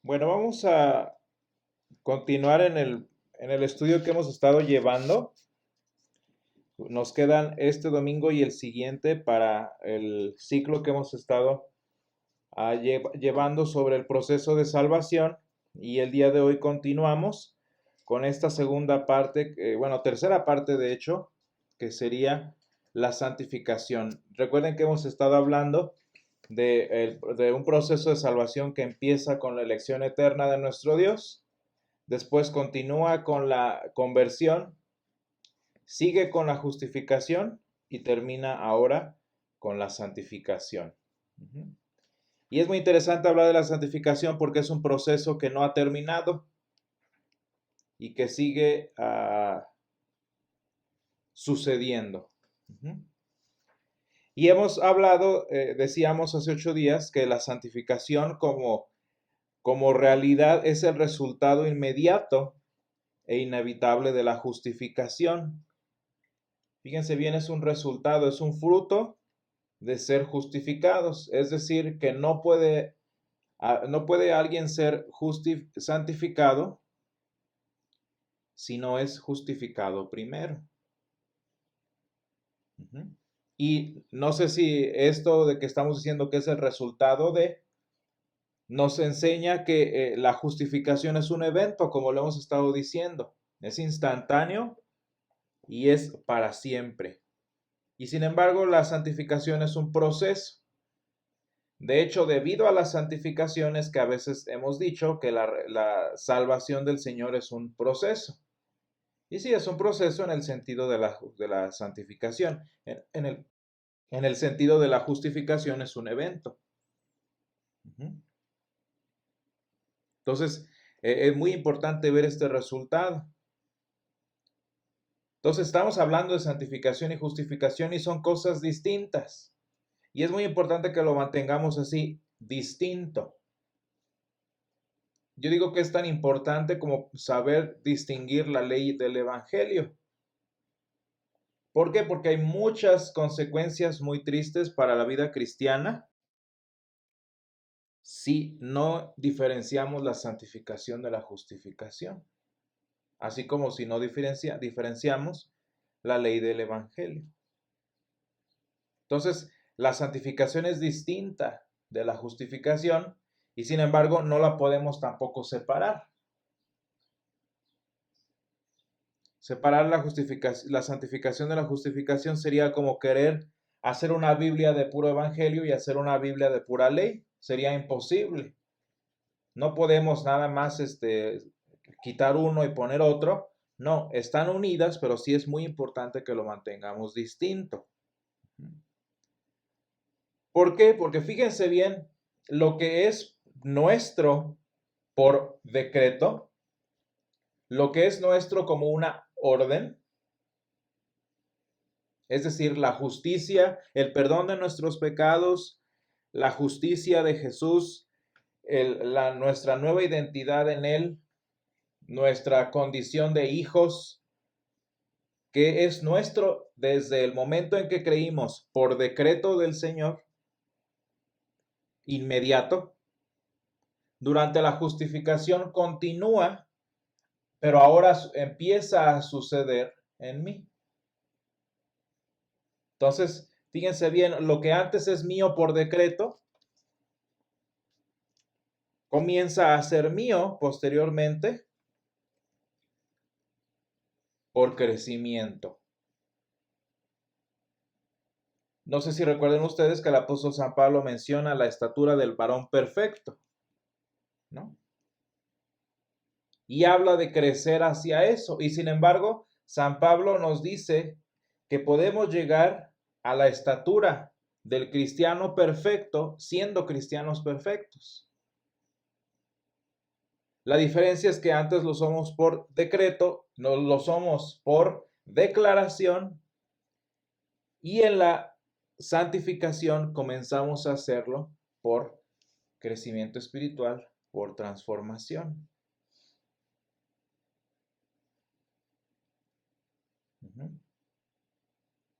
Bueno, vamos a continuar en el estudio que hemos estado llevando. Nos quedan este domingo y el siguiente para el ciclo que hemos estado llevando sobre el proceso de salvación. Y el día de hoy continuamos con esta segunda parte, bueno, tercera parte de hecho, que sería la santificación. Recuerden que hemos estado hablando de un proceso de salvación que empieza con la elección eterna de nuestro Dios. Después continúa con la conversión, sigue con la justificación y termina ahora con la santificación. Y es muy interesante hablar de la santificación porque es un proceso que no ha terminado y que sigue sucediendo. Y hemos hablado, decíamos hace 8 días, que la santificación como realidad es el resultado inmediato e inevitable de la justificación. Fíjense bien, es un resultado, es un fruto de ser justificados. Es decir, que no puede alguien ser santificado si no es justificado primero. Y no sé si esto de que estamos diciendo que es el resultado nos enseña que la justificación es un evento, como lo hemos estado diciendo. Es instantáneo y es para siempre. Y sin embargo, la santificación es un proceso. De hecho, debido a las santificaciones que a veces hemos dicho que la salvación del Señor es un proceso. Y sí, es un proceso en el sentido de la santificación. En el sentido de la justificación es un evento. Entonces, es muy importante ver este resultado. Entonces, estamos hablando de santificación y justificación y son cosas distintas. Y es muy importante que lo mantengamos así, distinto. Yo digo que es tan importante como saber distinguir la ley del Evangelio. ¿Por qué? Porque hay muchas consecuencias muy tristes para la vida cristiana si no diferenciamos la santificación de la justificación, así como si no diferenciamos la ley del Evangelio. Entonces, la santificación es distinta de la justificación y sin embargo no la podemos tampoco separar. Separar la santificación de la justificación sería como querer hacer una Biblia de puro evangelio y hacer una Biblia de pura ley. Sería imposible. No podemos nada más quitar uno y poner otro. No, están unidas, pero sí es muy importante que lo mantengamos distinto. ¿Por qué? Porque fíjense bien, lo que es nuestro por decreto, lo que es nuestro como una orden, es decir, la justicia, el perdón de nuestros pecados, la justicia de Jesús, nuestra nueva identidad en Él, nuestra condición de hijos, que es nuestro desde el momento en que creímos por decreto del Señor, inmediato. Durante la justificación continúa, pero ahora empieza a suceder en mí. Entonces, fíjense bien, lo que antes es mío por decreto, comienza a ser mío posteriormente por crecimiento. No sé si recuerden ustedes que el apóstol San Pablo menciona la estatura del varón perfecto, ¿no? Y habla de crecer hacia eso. Y sin embargo, San Pablo nos dice que podemos llegar a la estatura del cristiano perfecto siendo cristianos perfectos. La diferencia es que antes lo somos por decreto, no lo somos por declaración, y en la santificación comenzamos a hacerlo por crecimiento espiritual, por transformación.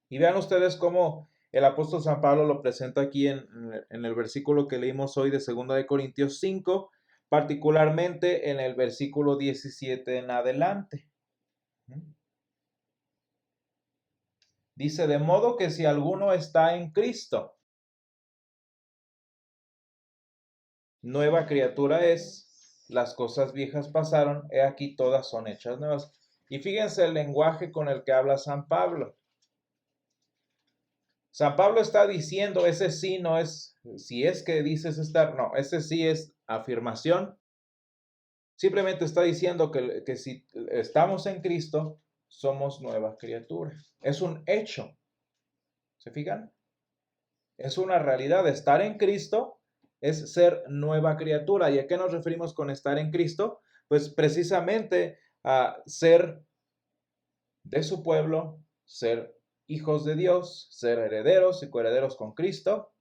Y vean ustedes cómo el apóstol San Pablo lo presenta aquí en el versículo que leímos hoy de 2 de Corintios 5, particularmente en el versículo 17 en adelante. Dice, de modo que si alguno está en Cristo, nueva criatura es, las cosas viejas pasaron, he aquí todas son hechas nuevas. Y fíjense el lenguaje con el que habla San Pablo. San Pablo está diciendo, ese sí no es, si es que dices estar, no, ese sí es afirmación. Simplemente está diciendo que si estamos en Cristo, somos nueva criatura. Es un hecho. ¿Se fijan? Es una realidad. Estar en Cristo es ser nueva criatura. ¿Y a qué nos referimos con estar en Cristo? Pues precisamente a ser de su pueblo, ser hijos de Dios, ser herederos y coherederos con Cristo.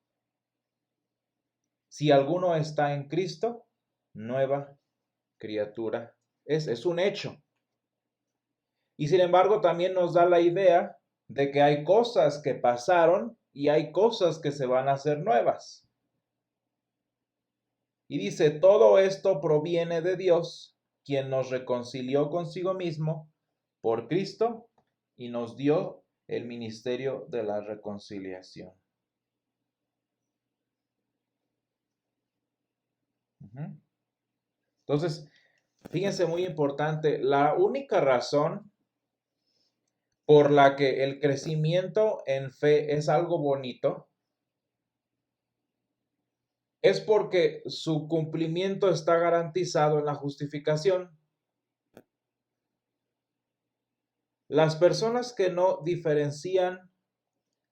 Si alguno está en Cristo, nueva criatura es un hecho. Y sin embargo también nos da la idea de que hay cosas que pasaron y hay cosas que se van a hacer nuevas. Y dice, todo esto proviene de Dios, quien nos reconcilió consigo mismo por Cristo y nos dio el ministerio de la reconciliación. Entonces, fíjense, muy importante, la única razón por la que el crecimiento en fe es algo bonito es porque su cumplimiento está garantizado en la justificación. Las personas que no diferencian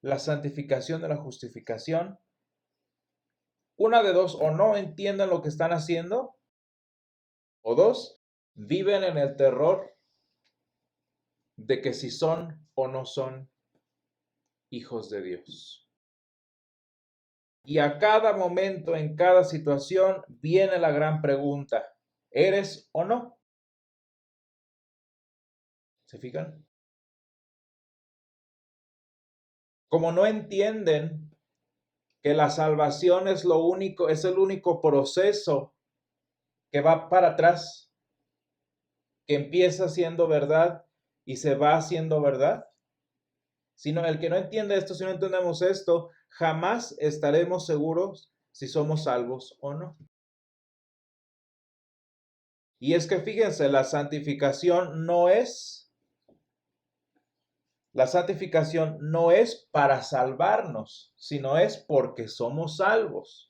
la santificación de la justificación, una de dos, o no entienden lo que están haciendo, o dos, viven en el terror de que si son o no son hijos de Dios. Y a cada momento, en cada situación, viene la gran pregunta, ¿eres o no? ¿Se fijan? Como no entienden que la salvación es lo único, es el único proceso que va para atrás, que empieza siendo verdad y se va haciendo verdad. Sino el que no entiende esto, si no entendemos esto, jamás estaremos seguros si somos salvos o no. Y es que fíjense, la santificación no es para salvarnos, sino es porque somos salvos.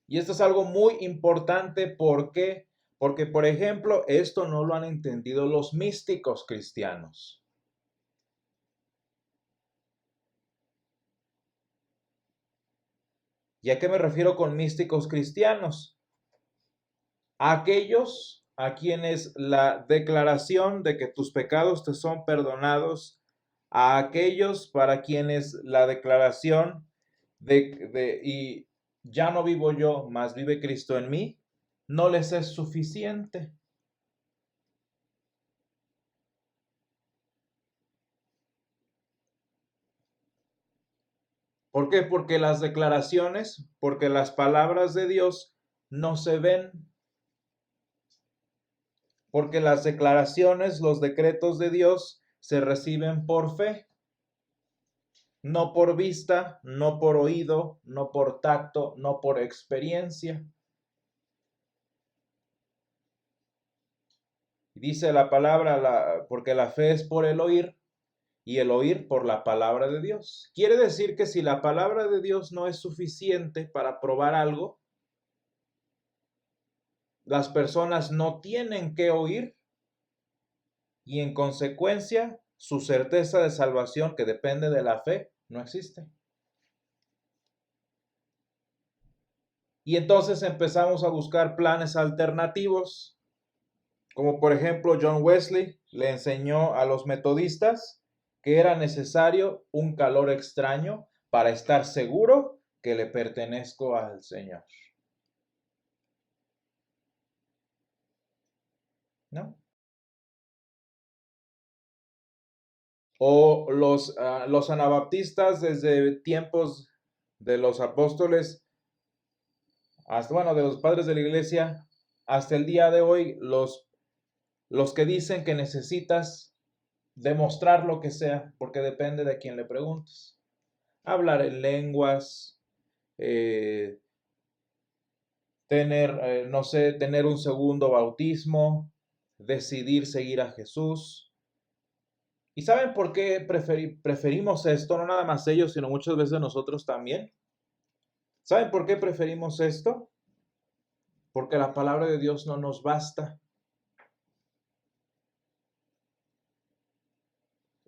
Y esto es algo muy importante. ¿Por qué? Porque, por ejemplo, esto no lo han entendido los místicos cristianos. ¿Y a qué me refiero con místicos cristianos? Aquellos a quienes la declaración de que tus pecados te son perdonados, a aquellos para quienes la declaración y ya no vivo yo, mas vive Cristo en mí, no les es suficiente. ¿Por qué? Porque las declaraciones, porque las palabras de Dios no se ven. Porque las declaraciones, los decretos de Dios se reciben por fe. No por vista, no por oído, no por tacto, no por experiencia. Dice la palabra, porque la fe es por el oír y el oír por la palabra de Dios. Quiere decir que si la palabra de Dios no es suficiente para probar algo, las personas no tienen que oír y en consecuencia su certeza de salvación, que depende de la fe, no existe. Y entonces empezamos a buscar planes alternativos, como por ejemplo John Wesley le enseñó a los metodistas que era necesario un calor extraño para estar seguro que le pertenezco al Señor. ¿No? O los anabaptistas desde tiempos de los apóstoles hasta, bueno, de los padres de la iglesia, hasta el día de hoy, los que dicen que necesitas demostrar lo que sea, porque depende de quién le preguntes. Hablar en lenguas, eh, tener, no sé, tener un segundo bautismo, decidir seguir a Jesús. ¿Y saben por qué preferimos esto? No nada más ellos, sino muchas veces nosotros también. ¿Saben por qué preferimos esto? Porque la palabra de Dios no nos basta.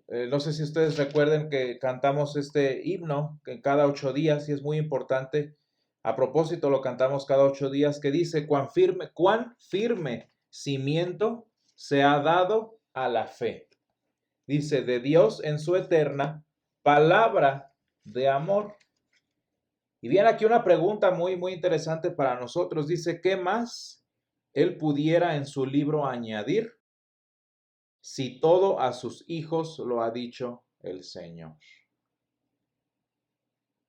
No sé si ustedes recuerden que cantamos este himno que cada 8 días, y es muy importante. A propósito, lo cantamos cada 8 días, que dice: cuán firme cimiento se ha dado a la fe. Dice: de Dios en su eterna palabra de amor. Y viene aquí una pregunta muy, muy interesante para nosotros. Dice: ¿qué más él pudiera en su libro añadir si todo a sus hijos lo ha dicho el Señor?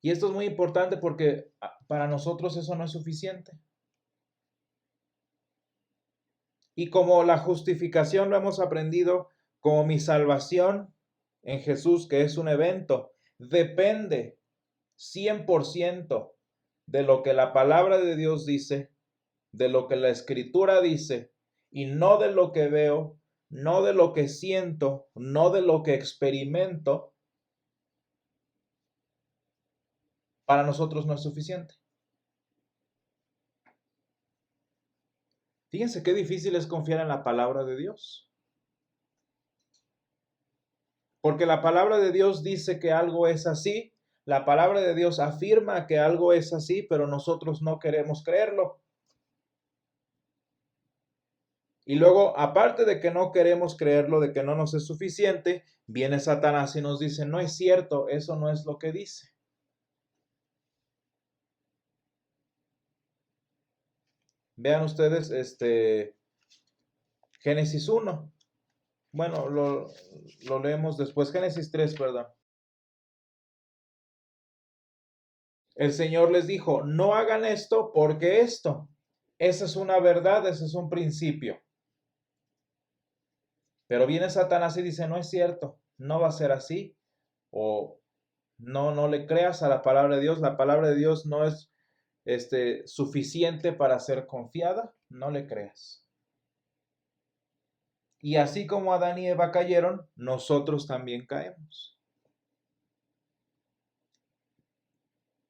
Y esto es muy importante porque para nosotros eso no es suficiente. Y como la justificación lo hemos aprendido, como mi salvación en Jesús, que es un evento, depende 100% de lo que la palabra de Dios dice, de lo que la Escritura dice, y no de lo que veo, no de lo que siento, no de lo que experimento. Para nosotros no es suficiente. Fíjense qué difícil es confiar en la palabra de Dios. Porque la palabra de Dios dice que algo es así, la palabra de Dios afirma que algo es así, pero nosotros no queremos creerlo. Y luego, aparte de que no queremos creerlo, de que no nos es suficiente, viene Satanás y nos dice: no es cierto, eso no es lo que dice. Vean ustedes Génesis 1. Bueno, lo leemos después. Génesis 3, perdón. El Señor les dijo: no hagan esto porque esto. Esa es una verdad, ese es un principio. Pero viene Satanás y dice: no es cierto, no va a ser así. O no le creas a la palabra de Dios. La palabra de Dios no es suficiente para ser confiada. No le creas. Y así como Adán y Eva cayeron, nosotros también caemos.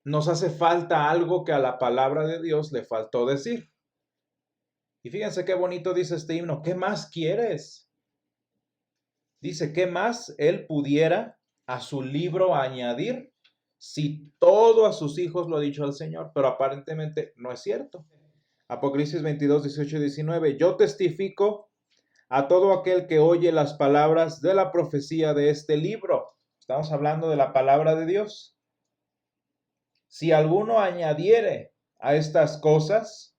Nos hace falta algo que a la palabra de Dios le faltó decir. Y fíjense qué bonito dice este himno: ¿qué más quieres? Dice: ¿qué más él pudiera a su libro añadir si todo a sus hijos lo ha dicho el Señor? Pero aparentemente no es cierto. Apocalipsis 22, 18 y 19. Yo testifico a todo aquel que oye las palabras de la profecía de este libro. Estamos hablando de la palabra de Dios. Si alguno añadiere a estas cosas,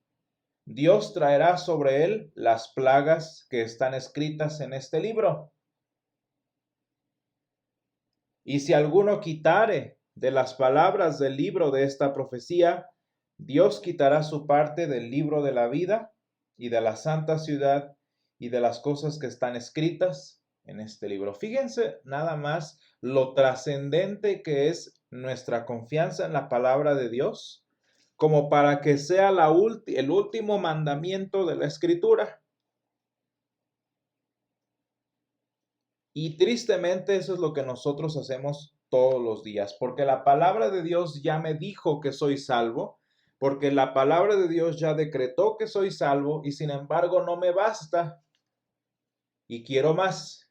Dios traerá sobre él las plagas que están escritas en este libro. Y si alguno quitare de las palabras del libro de esta profecía, Dios quitará su parte del libro de la vida y de la santa ciudad y de las cosas que están escritas en este libro. Fíjense nada más lo trascendente que es nuestra confianza en la palabra de Dios, como para que sea el último mandamiento de la Escritura. Y tristemente eso es lo que nosotros hacemos todos los días, porque la palabra de Dios ya me dijo que soy salvo, porque la palabra de Dios ya decretó que soy salvo, y sin embargo no me basta y quiero más.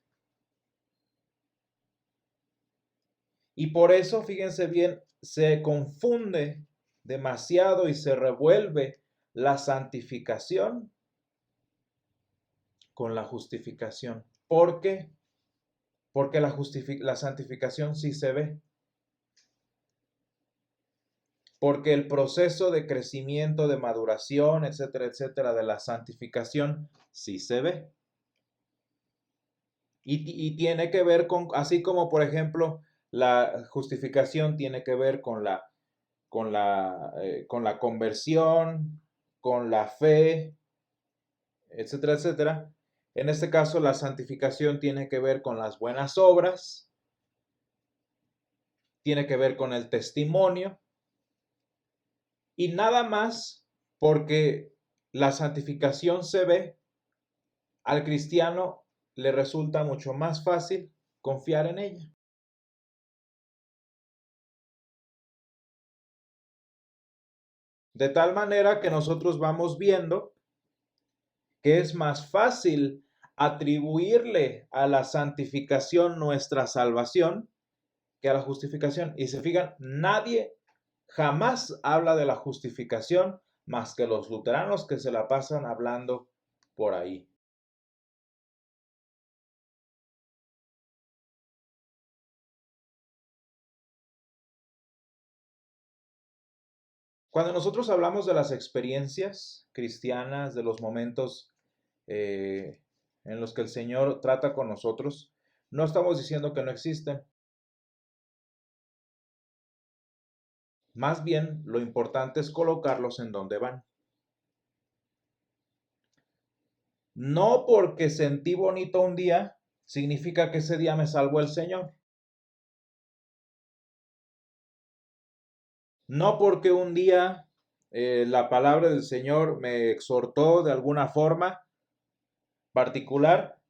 Y por eso, fíjense bien, se confunde demasiado y se revuelve la santificación con la justificación. ¿Por qué? Porque la santificación sí se ve. Porque el proceso de crecimiento, de maduración, etcétera, etcétera, de la santificación, sí se ve. Y tiene que ver con, así como por ejemplo, la justificación tiene que ver con la con la conversión, con la fe, etcétera, etcétera. En este caso, la santificación tiene que ver con las buenas obras, tiene que ver con el testimonio y nada más porque la santificación se ve, al cristiano le resulta mucho más fácil confiar en ella. De tal manera que nosotros vamos viendo que es más fácil atribuirle a la santificación nuestra salvación que a la justificación. Y se fijan, nadie jamás habla de la justificación más que los luteranos que se la pasan hablando por ahí. Cuando nosotros hablamos de las experiencias cristianas, de los momentos en los que el Señor trata con nosotros, no estamos diciendo que no existen. Más bien, lo importante es colocarlos en donde van. No porque sentí bonito un día, significa que ese día me salvó el Señor. No porque un día la palabra del Señor me exhortó de alguna forma particular,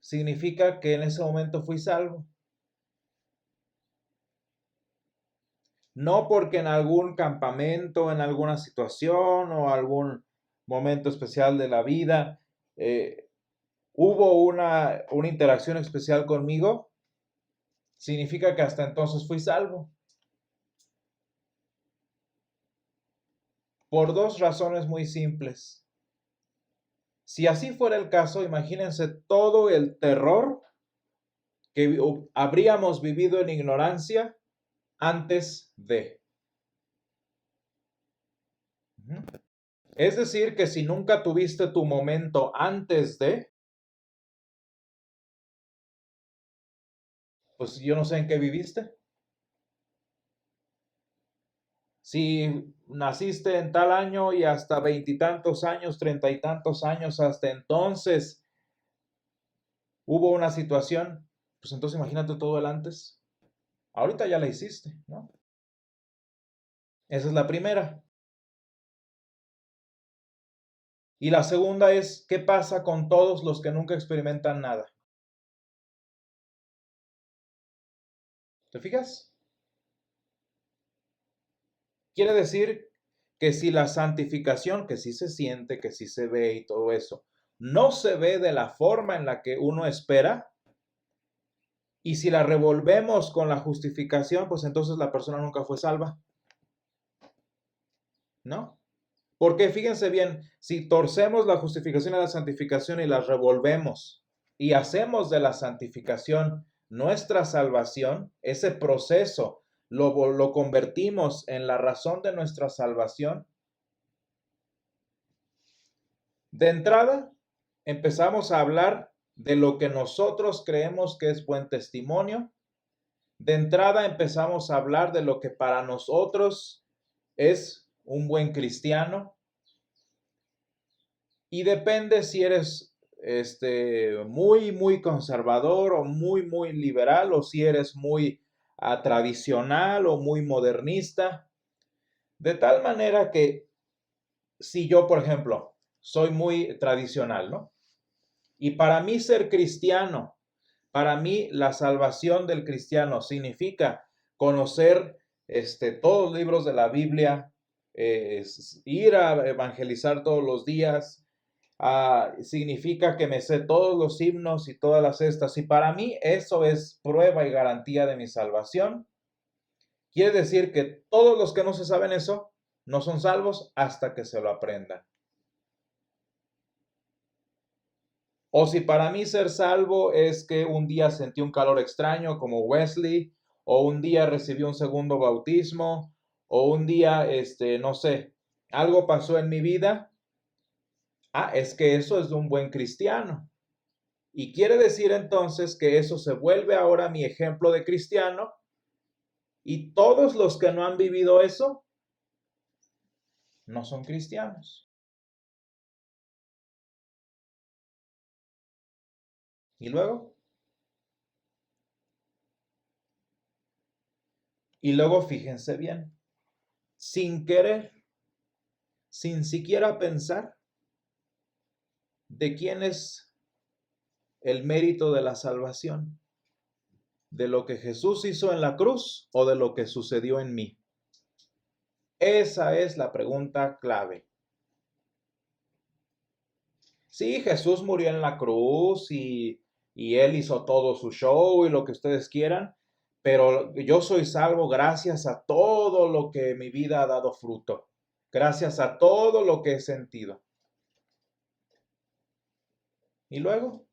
significa que en ese momento fui salvo. No porque en algún campamento, en alguna situación o algún momento especial de la vida hubo una interacción especial conmigo, significa que hasta entonces fui salvo. Por dos razones muy simples. Si así fuera el caso, imagínense todo el terror que habríamos vivido en ignorancia antes de. Es decir, que si nunca tuviste tu momento antes de, pues yo no sé en qué viviste. Si naciste en tal año y hasta veintitantos años, treinta y tantos años, hasta entonces hubo una situación, pues entonces imagínate todo el antes. Ahorita ya la hiciste, ¿no? Esa es la primera. Y la segunda es, ¿qué pasa con todos los que nunca experimentan nada? ¿Te fijas? Quiere decir que si la santificación, que sí se siente, que sí se ve y todo eso, no se ve de la forma en la que uno espera, y si la revolvemos con la justificación, pues entonces la persona nunca fue salva, ¿no? Porque fíjense bien, si torcemos la justificación y la santificación y las revolvemos y hacemos de la santificación nuestra salvación, ese proceso lo convertimos en la razón de nuestra salvación, de entrada empezamos a hablar de lo que nosotros creemos que es buen testimonio. De entrada empezamos a hablar de lo que para nosotros es un buen cristiano. Y depende si eres muy conservador o muy liberal, o si eres muy tradicional o muy modernista. De tal manera que si yo, por ejemplo, soy muy tradicional, ¿no? Y para mí ser cristiano, para mí la salvación del cristiano significa conocer todos los libros de la Biblia, ir a evangelizar todos los días, significa que me sé todos los himnos y todas las estas. Y para mí eso es prueba y garantía de mi salvación. Quiere decir que todos los que no se saben eso no son salvos hasta que se lo aprendan. O si para mí ser salvo es que un día sentí un calor extraño como Wesley, o un día recibí un segundo bautismo, o un día, no sé, algo pasó en mi vida. Es que eso es de un buen cristiano. Y quiere decir entonces que eso se vuelve ahora mi ejemplo de cristiano, y todos los que no han vivido eso no son cristianos. ¿Y luego? Y luego fíjense bien, sin querer, sin siquiera pensar de quién es el mérito de la salvación, de lo que Jesús hizo en la cruz o de lo que sucedió en mí. Esa es la pregunta clave. Sí, Jesús murió en la cruz y Él hizo todo su show y lo que ustedes quieran, pero yo soy salvo gracias a todo lo que mi vida ha dado fruto, gracias a todo lo que he sentido. ¿Y luego?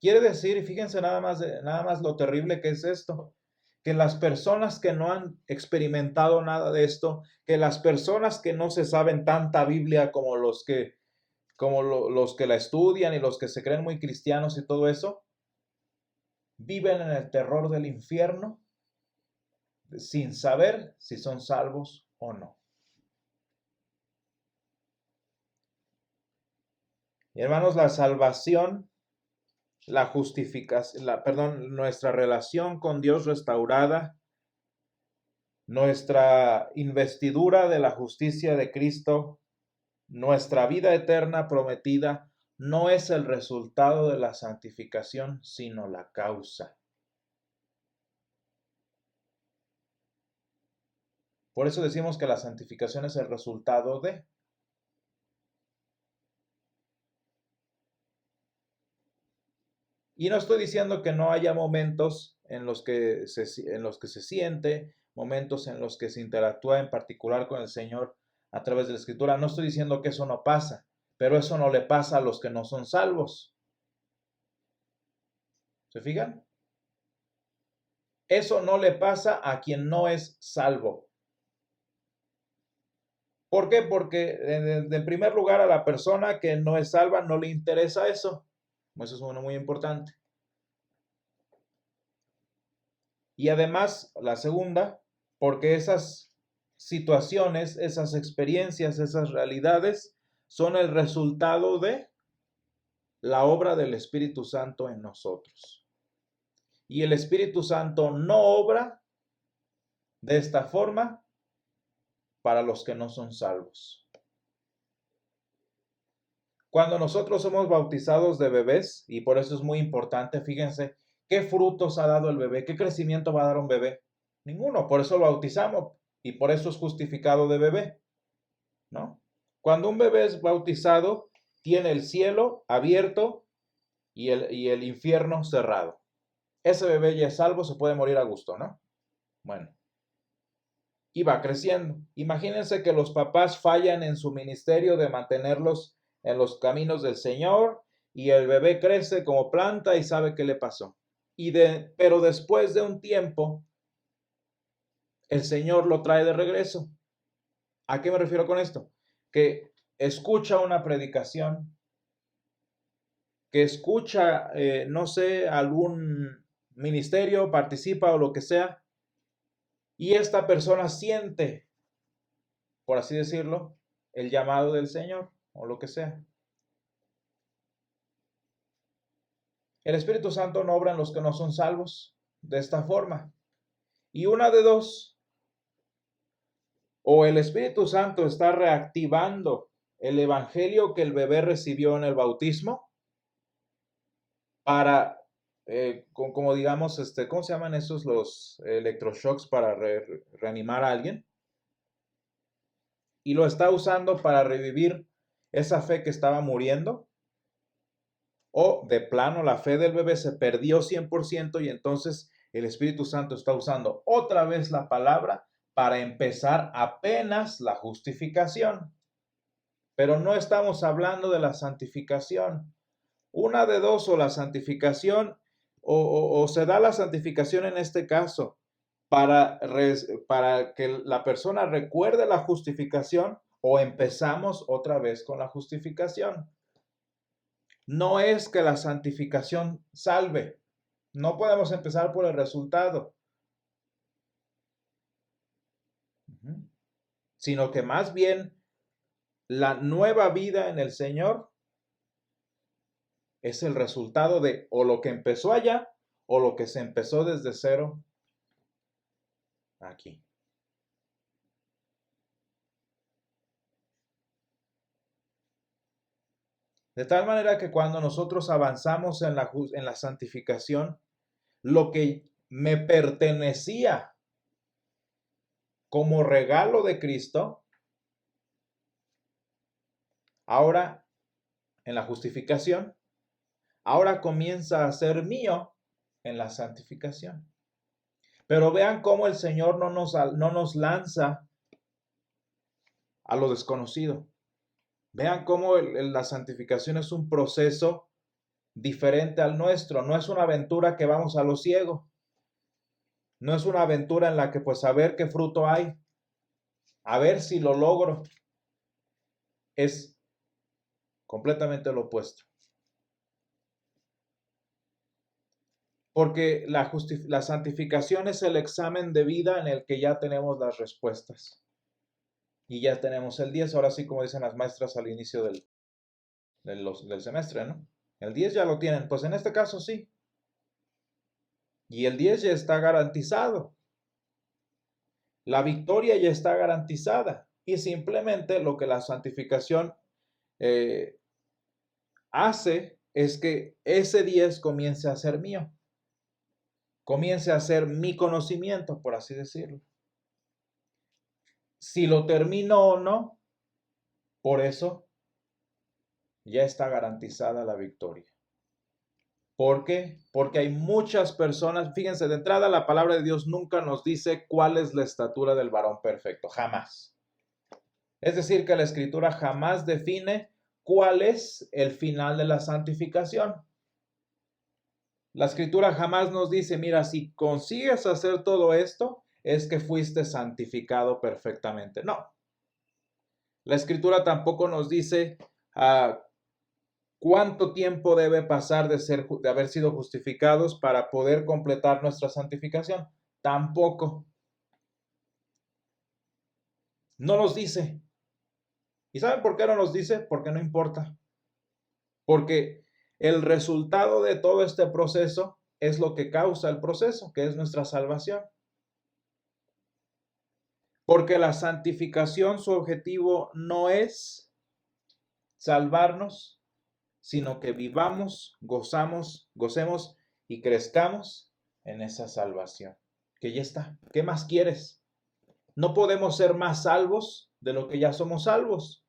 Quiere decir, y fíjense nada más lo terrible que es esto, que las personas que no han experimentado nada de esto, que las personas que no se saben tanta Biblia como los que la estudian y los que se creen muy cristianos y todo eso, viven en el terror del infierno sin saber si son salvos o no. Y hermanos, la salvación, la justificación, nuestra relación con Dios restaurada, nuestra investidura de la justicia de Cristo, nuestra vida eterna prometida, no es el resultado de la santificación, sino la causa. Por eso decimos que la santificación es el resultado de. Y no estoy diciendo que no haya momentos en los que se siente, momentos en los que se interactúa en particular con el Señor a través de la Escritura. No estoy diciendo que eso no pasa, pero eso no le pasa a los que no son salvos. ¿Se fijan? Eso no le pasa a quien no es salvo. ¿Por qué? Porque en primer lugar a la persona que no es salva no le interesa eso. Eso es uno muy importante. Y además, la segunda, porque esas situaciones, esas experiencias, esas realidades son el resultado de la obra del Espíritu Santo en nosotros. Y el Espíritu Santo no obra de esta forma para los que no son salvos. Cuando nosotros somos bautizados de bebés, y por eso es muy importante, fíjense, ¿qué frutos ha dado el bebé? ¿Qué crecimiento va a dar un bebé? Ninguno, por eso lo bautizamos y por eso es justificado de bebé, ¿no? Cuando un bebé es bautizado, tiene el cielo abierto y el infierno cerrado. Ese bebé ya es salvo, se puede morir a gusto, ¿no? Bueno, y va creciendo. Imagínense que los papás fallan en su ministerio de mantenerlos en los caminos del Señor y el bebé crece como planta y sabe qué le pasó. Pero después de un tiempo, el Señor lo trae de regreso. ¿A qué me refiero con esto? Que escucha una predicación, que escucha, no sé, algún ministerio, participa o lo que sea, y esta persona siente, por así decirlo, el llamado del Señor o lo que sea. El Espíritu Santo no obra en los que no son salvos de esta forma. Y una de dos, o el Espíritu Santo está reactivando el evangelio que el bebé recibió en el bautismo para, como digamos, ¿cómo se llaman esos los electroshocks para reanimar a alguien? Y lo está usando para revivir esa fe que estaba muriendo. O de plano la fe del bebé se perdió 100% y entonces el Espíritu Santo está usando otra vez la palabra para empezar apenas la justificación. Pero no estamos hablando de la santificación. Una de dos, o la santificación, o se da la santificación en este caso para que la persona recuerde la justificación, o empezamos otra vez con la justificación. No es que la santificación salve. No podemos empezar por el resultado. sino que más bien la nueva vida en el Señor es el resultado de o lo que empezó allá o lo que se empezó desde cero aquí. De tal manera que cuando nosotros avanzamos en la santificación, lo que me pertenecía como regalo de Cristo, ahora en la justificación, ahora comienza a ser mío en la santificación. Pero vean cómo el Señor no nos lanza a lo desconocido. Vean cómo la santificación es un proceso diferente al nuestro. No es una aventura que vamos a lo ciego. No es una aventura en la que pues a ver qué fruto hay, a ver si lo logro. Es completamente lo opuesto. Porque la santificación es el examen de vida en el que ya tenemos las respuestas. Y ya tenemos el 10, ahora sí como dicen las maestras al inicio del semestre, ¿no? El 10 ya lo tienen, pues en este caso sí. Y el 10 ya está garantizado. La victoria ya está garantizada. Y simplemente lo que la santificación hace es que ese 10 comience a ser mío. Comience a ser mi conocimiento, por así decirlo. Si lo termino o no, por eso ya está garantizada la victoria. ¿Por qué? Porque hay muchas personas, fíjense, de entrada la palabra de Dios nunca nos dice cuál es la estatura del varón perfecto, jamás. Es decir, que la Escritura jamás define cuál es el final de la santificación. La Escritura jamás nos dice, mira, si consigues hacer todo esto, es que fuiste santificado perfectamente. No. La Escritura tampoco nos dice cuánto tiempo debe pasar de haber sido justificados para poder completar nuestra santificación. Tampoco. No nos dice. ¿Y saben por qué no nos dice? Porque no importa. Porque el resultado de todo este proceso es lo que causa el proceso, que es nuestra salvación. Porque la santificación, su objetivo no es salvarnos, sino que vivamos, gocemos y crezcamos en esa salvación. Que ya está. ¿Qué más quieres? No podemos ser más salvos de lo que ya somos salvos.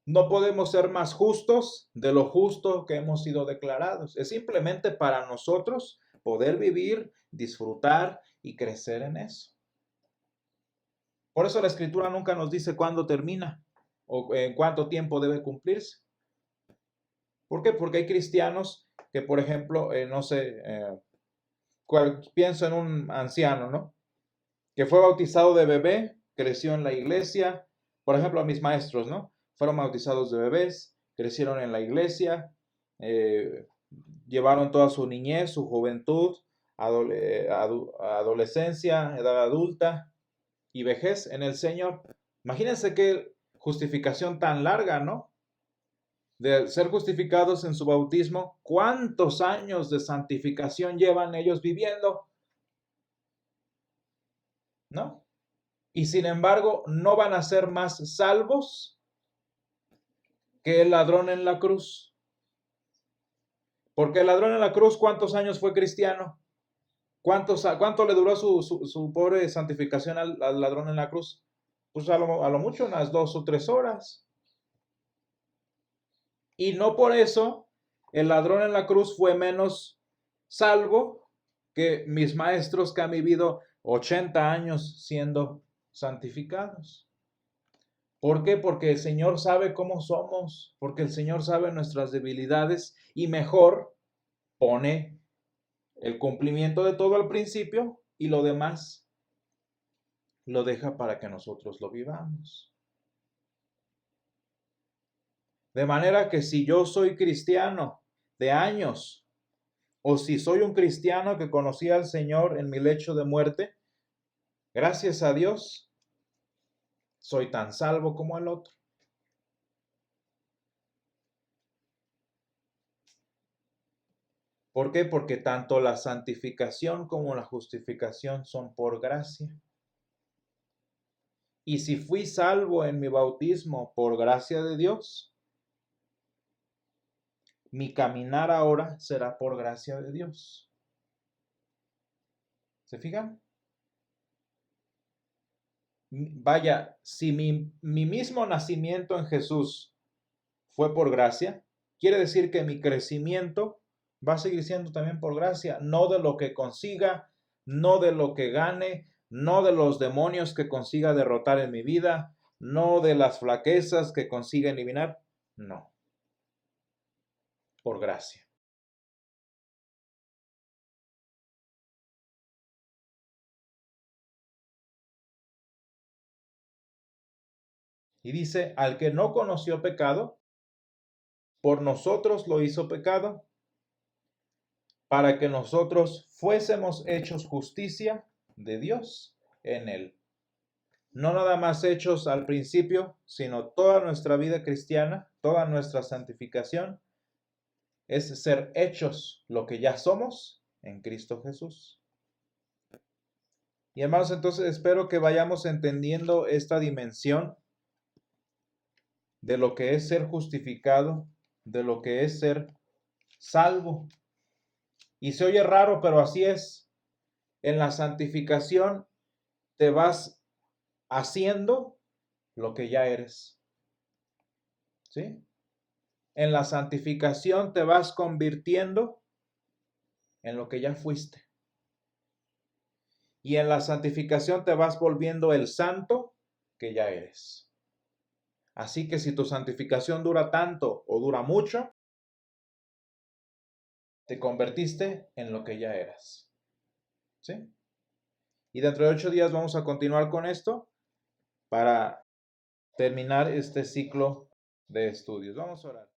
No podemos ser más justos de lo justo que hemos sido declarados. Es simplemente para nosotros poder vivir, disfrutar y crecer en eso. Por eso la Escritura nunca nos dice cuándo termina o en cuánto tiempo debe cumplirse. ¿Por qué? Porque hay cristianos que, por ejemplo, no sé, pienso en un anciano, ¿no? Que fue bautizado de bebé, creció en la iglesia. Por ejemplo, a mis maestros, ¿no? Fueron bautizados de bebés, crecieron en la iglesia, llevaron toda su niñez, su juventud, adolescencia, edad adulta y vejez en el Señor. Imagínense qué justificación tan larga, ¿no? De ser justificados en su bautismo, ¿cuántos años de santificación llevan ellos viviendo? ¿No? Y sin embargo, no van a ser más salvos que el ladrón en la cruz. Porque el ladrón en la cruz, ¿cuántos años fue cristiano? ¿Cuánto le duró su pobre santificación al ladrón en la cruz? Pues a lo mucho unas 2 o 3 horas. Y no por eso el ladrón en la cruz fue menos salvo que mis maestros que han vivido 80 años siendo santificados. ¿Por qué? Porque el Señor sabe cómo somos, porque el Señor sabe nuestras debilidades y mejor pone el cumplimiento de todo al principio y lo demás lo deja para que nosotros lo vivamos. De manera que si yo soy cristiano de años, o si soy un cristiano que conocí al Señor en mi lecho de muerte, gracias a Dios, soy tan salvo como el otro. ¿Por qué? Porque tanto la santificación como la justificación son por gracia. Y si fui salvo en mi bautismo por gracia de Dios, mi caminar ahora será por gracia de Dios. ¿Se fijan? Vaya, si mi mismo nacimiento en Jesús fue por gracia, quiere decir que mi crecimiento va a seguir siendo también por gracia, no de lo que consiga, no de lo que gane, no de los demonios que consiga derrotar en mi vida, no de las flaquezas que consiga eliminar, no, por gracia. Y dice, al que no conoció pecado, por nosotros lo hizo pecado, para que nosotros fuésemos hechos justicia de Dios en él. No nada más hechos al principio, sino toda nuestra vida cristiana, toda nuestra santificación, es ser hechos lo que ya somos en Cristo Jesús. Y hermanos, entonces espero que vayamos entendiendo esta dimensión de lo que es ser justificado, de lo que es ser salvo. Y se oye raro, pero así es. En la santificación te vas haciendo lo que ya eres. ¿Sí? En la santificación te vas convirtiendo en lo que ya fuiste. Y en la santificación te vas volviendo el santo que ya eres. Así que si tu santificación dura tanto o dura mucho, te convertiste en lo que ya eras. ¿Sí? Y dentro de 8 días vamos a continuar con esto para terminar este ciclo de estudios. Vamos a orar.